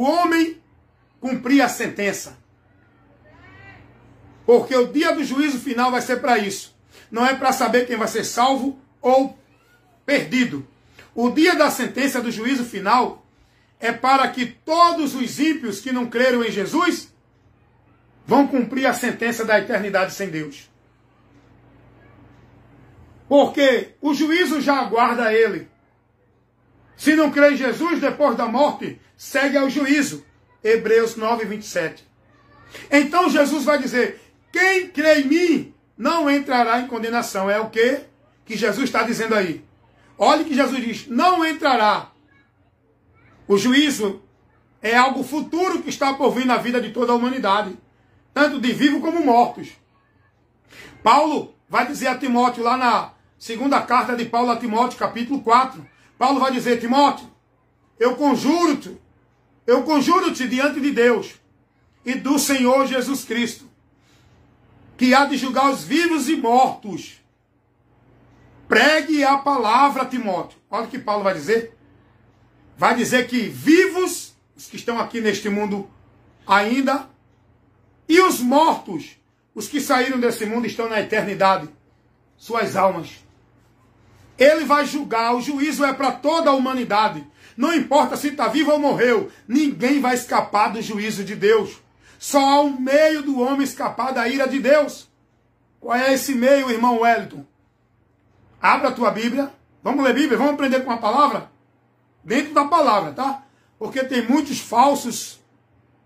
o homem cumprir a sentença. Porque o dia do juízo final vai ser para isso. Não é para saber quem vai ser salvo ou perdido. O dia da sentença do juízo final é para que todos os ímpios que não creram em Jesus vão cumprir a sentença da eternidade sem Deus. Porque o juízo já aguarda ele. Se não crê em Jesus, depois da morte, segue ao juízo. Hebreus 9, 27. Então Jesus vai dizer, quem crê em mim não entrará em condenação. É o que Jesus está dizendo aí. Olha que Jesus diz, não entrará. O juízo é algo futuro que está por vir na vida de toda a humanidade. Tanto de vivos como mortos. Paulo vai dizer a Timóteo, lá na segunda carta de Paulo a Timóteo, capítulo 4. Paulo vai dizer, Timóteo, eu conjuro-te diante de Deus e do Senhor Jesus Cristo, que há de julgar os vivos e mortos. Pregue a palavra, Timóteo. Olha o que Paulo vai dizer. Vai dizer que vivos, os que estão aqui neste mundo ainda, e os mortos, os que saíram desse mundo, estão na eternidade, suas almas. Ele vai julgar, o juízo é para toda a humanidade. Não importa se está vivo ou morreu, ninguém vai escapar do juízo de Deus. Só há um meio do homem escapar da ira de Deus. Qual é esse meio, irmão Wellington? Abra a tua Bíblia. Vamos ler Bíblia, vamos aprender com a palavra? Dentro da palavra, tá? Porque tem muitos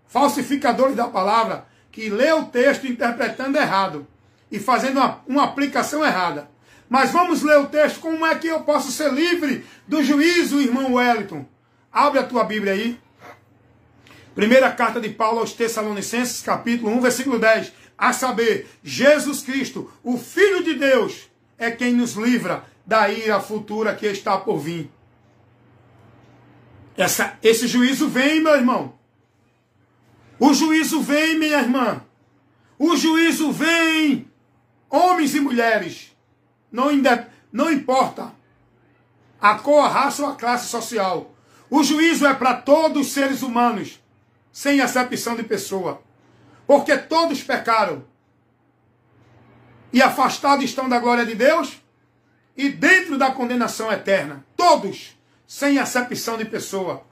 falsificadores da palavra, que lê o texto interpretando errado e fazendo uma aplicação errada. Mas vamos ler o texto, como é que eu posso ser livre do juízo, irmão Wellington? Abre a tua Bíblia aí. Primeira carta de Paulo aos Tessalonicenses, capítulo 1, versículo 10. A saber, Jesus Cristo, o Filho de Deus, é quem nos livra da ira futura que está por vir. Esse juízo vem, meu irmão. O juízo vem, minha irmã. O juízo vem, homens e mulheres. Não importa a cor, a raça ou a classe social. O juízo é para todos os seres humanos, sem acepção de pessoa. Porque todos pecaram. E afastados estão da glória de Deus e dentro da condenação eterna. Todos, sem acepção de pessoa.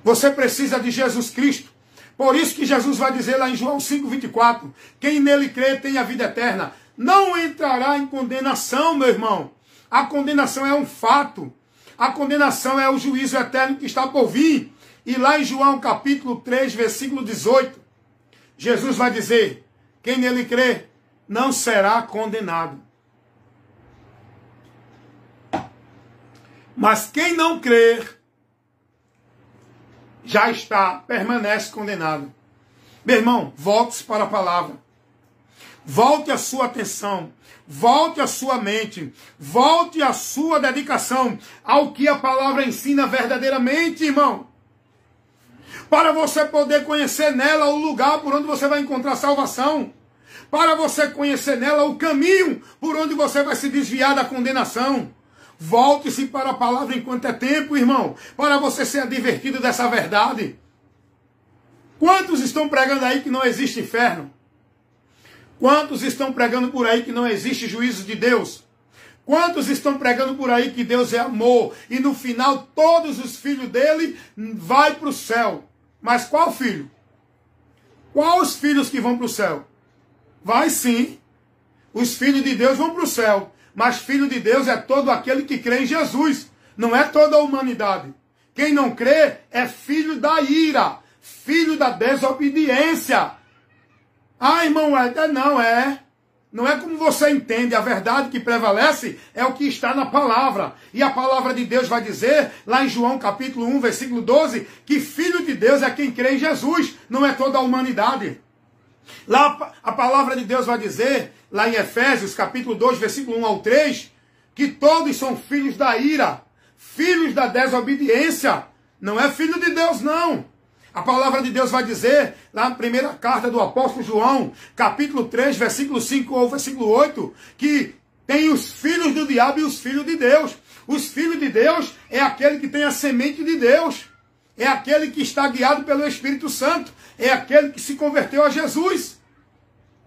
Você precisa de Jesus Cristo. Por isso que Jesus vai dizer lá em João 5,24, quem nele crê tem a vida eterna. Não entrará em condenação, meu irmão. A condenação é um fato. A condenação é o juízo eterno que está por vir. E lá em João capítulo 3, versículo 18, Jesus vai dizer, quem nele crê não será condenado. Mas quem não crer, já permanece condenado. Meu irmão, volte-se para a palavra. Volte a sua atenção, volte a sua mente, volte a sua dedicação ao que a palavra ensina verdadeiramente, irmão. Para você poder conhecer nela o lugar por onde você vai encontrar salvação. Para você conhecer nela o caminho por onde você vai se desviar da condenação. Volte-se para a palavra enquanto é tempo, irmão, para você ser advertido dessa verdade. Quantos estão pregando aí que não existe inferno? Quantos estão pregando por aí que não existe juízo de Deus? Quantos estão pregando por aí que Deus é amor e no final todos os filhos dele vão para o céu? Mas qual filho? Qual os filhos que vão para o céu? Vai sim. Os filhos de Deus vão para o céu. Mas filho de Deus é todo aquele que crê em Jesus. Não é toda a humanidade. Quem não crê é filho da ira. Filho da desobediência. Ah, irmão, não é. Não é como você entende. A verdade que prevalece é o que está na palavra. E a palavra de Deus vai dizer, lá em João capítulo 1, versículo 12, que filho de Deus é quem crê em Jesus. Não é toda a humanidade. Lá a palavra de Deus vai dizer, lá em Efésios capítulo 2, versículo 1 ao 3, que todos são filhos da ira, filhos da desobediência. Não é filho de Deus, não. A palavra de Deus vai dizer, lá na primeira carta do apóstolo João, capítulo 3, versículo 5 ou versículo 8, que tem os filhos do diabo e os filhos de Deus. Os filhos de Deus é aquele que tem a semente de Deus. é aquele que está guiado pelo Espírito Santo, é aquele que se converteu a Jesus.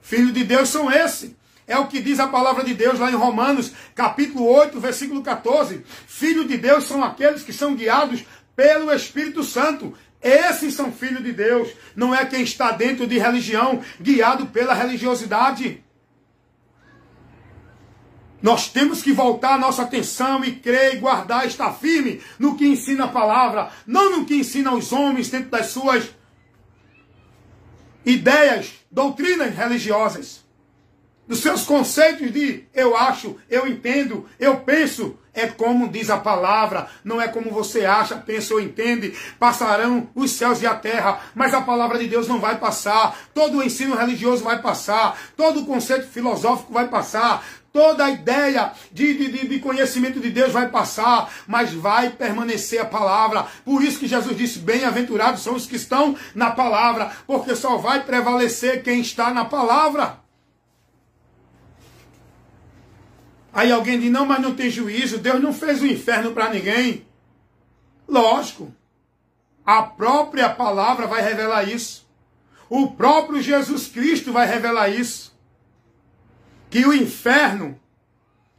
Filhos de Deus são esses. É o que diz a palavra de Deus lá em Romanos, capítulo 8, versículo 14. Filhos de Deus são aqueles que são guiados pelo Espírito Santo. Esses são filhos de Deus. Não é quem está dentro de religião, guiado pela religiosidade. Nós temos que voltar a nossa atenção e crer e guardar, estar firme no que ensina a palavra, não no que ensina os homens dentro das suas ideias, doutrinas religiosas, dos seus conceitos de eu acho, eu entendo, eu penso. É como diz a palavra, não é como você acha, pensa ou entende. Passarão os céus e a terra, mas a palavra de Deus não vai passar. Todo o ensino religioso vai passar, todo o conceito filosófico vai passar, toda a ideia de conhecimento de Deus vai passar, mas vai permanecer a palavra. Por isso que Jesus disse, bem-aventurados são os que estão na palavra, porque só vai prevalecer quem está na palavra. Aí alguém diz, não, mas não tem juízo, Deus não fez o inferno para ninguém. Lógico, a própria palavra vai revelar isso. O próprio Jesus Cristo vai revelar isso. Que o inferno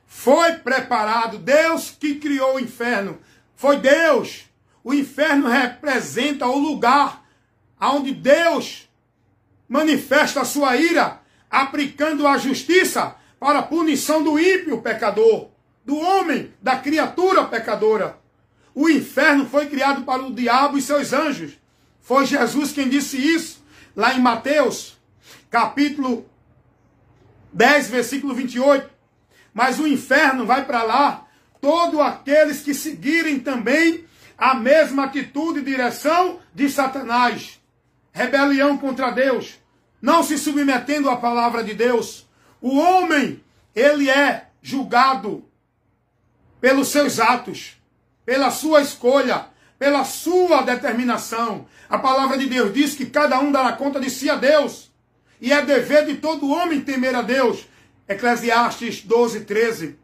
foi preparado, Deus que criou o inferno, foi Deus. O inferno representa o lugar onde Deus manifesta a sua ira, aplicando a justiça para a punição do ímpio pecador, do homem, da criatura pecadora. O inferno foi criado para o diabo e seus anjos. Foi Jesus quem disse isso, lá em Mateus, capítulo 10, versículo 28. Mas o inferno vai para lá todos aqueles que seguirem também a mesma atitude e direção de Satanás. Rebelião contra Deus, não se submetendo à palavra de Deus. O homem, ele é julgado pelos seus atos, pela sua escolha, pela sua determinação. A palavra de Deus diz que cada um dará conta de si a Deus. E é dever de todo homem temer a Deus. Eclesiastes 12, 13.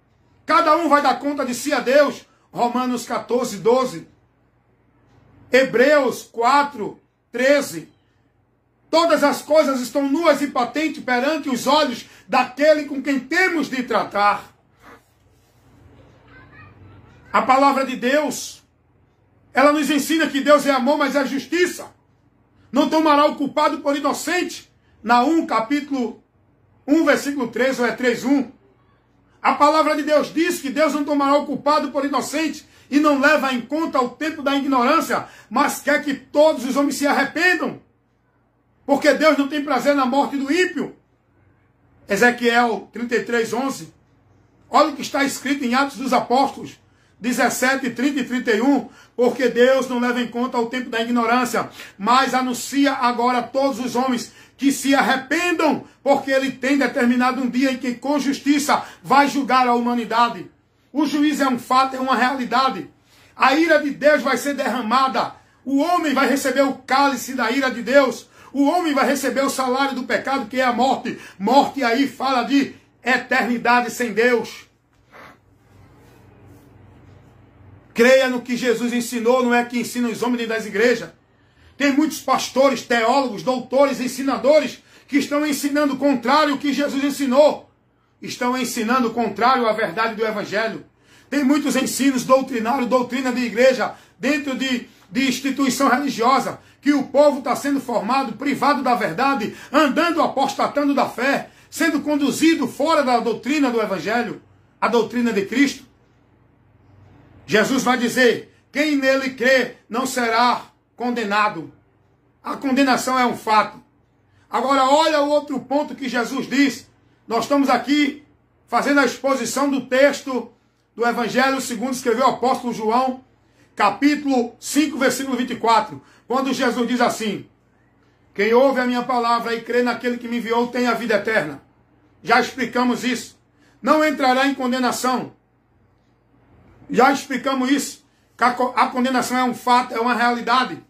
Cada um vai dar conta de si a Deus. Romanos 14, 12. Hebreus 4, 13. Todas as coisas estão nuas e patentes perante os olhos daquele com quem temos de tratar. A palavra de Deus, ela nos ensina que Deus é amor, mas é justiça. Não tomará o culpado por inocente. Naum, capítulo 1, versículo 3, ou é 3:1. A palavra de Deus diz que Deus não tomará o culpado por inocente e não leva em conta o tempo da ignorância, mas quer que todos os homens se arrependam. Porque Deus não tem prazer na morte do ímpio. Ezequiel 33, 11. Olha o que está escrito em Atos dos Apóstolos 17, 30 e 31. Porque Deus não leva em conta o tempo da ignorância, mas anuncia agora a todos os homens que se arrependam, porque Ele tem determinado um dia em que com justiça vai julgar a humanidade. O juízo é um fato, é uma realidade. A ira de Deus vai ser derramada. O homem vai receber o cálice da ira de Deus. O homem vai receber o salário do pecado, que é a morte. Morte aí fala de eternidade sem Deus. Creia no que Jesus ensinou, não é que ensina os homens das igrejas. Tem muitos pastores, teólogos, doutores, ensinadores que estão ensinando o contrário ao que Jesus ensinou. Estão ensinando o contrário à verdade do Evangelho. Tem muitos ensinos doutrinários, doutrina de igreja, dentro de instituição religiosa, que o povo está sendo formado, privado da verdade, andando, apostatando da fé, sendo conduzido fora da doutrina do Evangelho, a doutrina de Cristo. Jesus vai dizer, quem nele crê não será condenado. A condenação é um fato. Agora olha o outro ponto que Jesus diz. Nós estamos aqui fazendo a exposição do texto do Evangelho segundo escreveu o apóstolo João, capítulo 5, versículo 24. Quando Jesus diz assim, quem ouve a minha palavra e crê naquele que me enviou tem a vida eterna. Já explicamos isso. Não entrará em condenação. Já explicamos isso. A condenação é um fato, é uma realidade.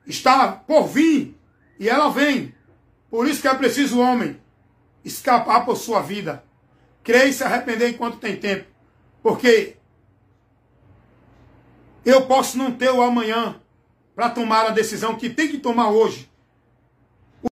Está por vir. E ela vem. Por isso que é preciso o homem escapar por sua vida. Crer e se arrepender enquanto tem tempo. Porque eu posso não ter o amanhã. para tomar a decisão que tem que tomar hoje.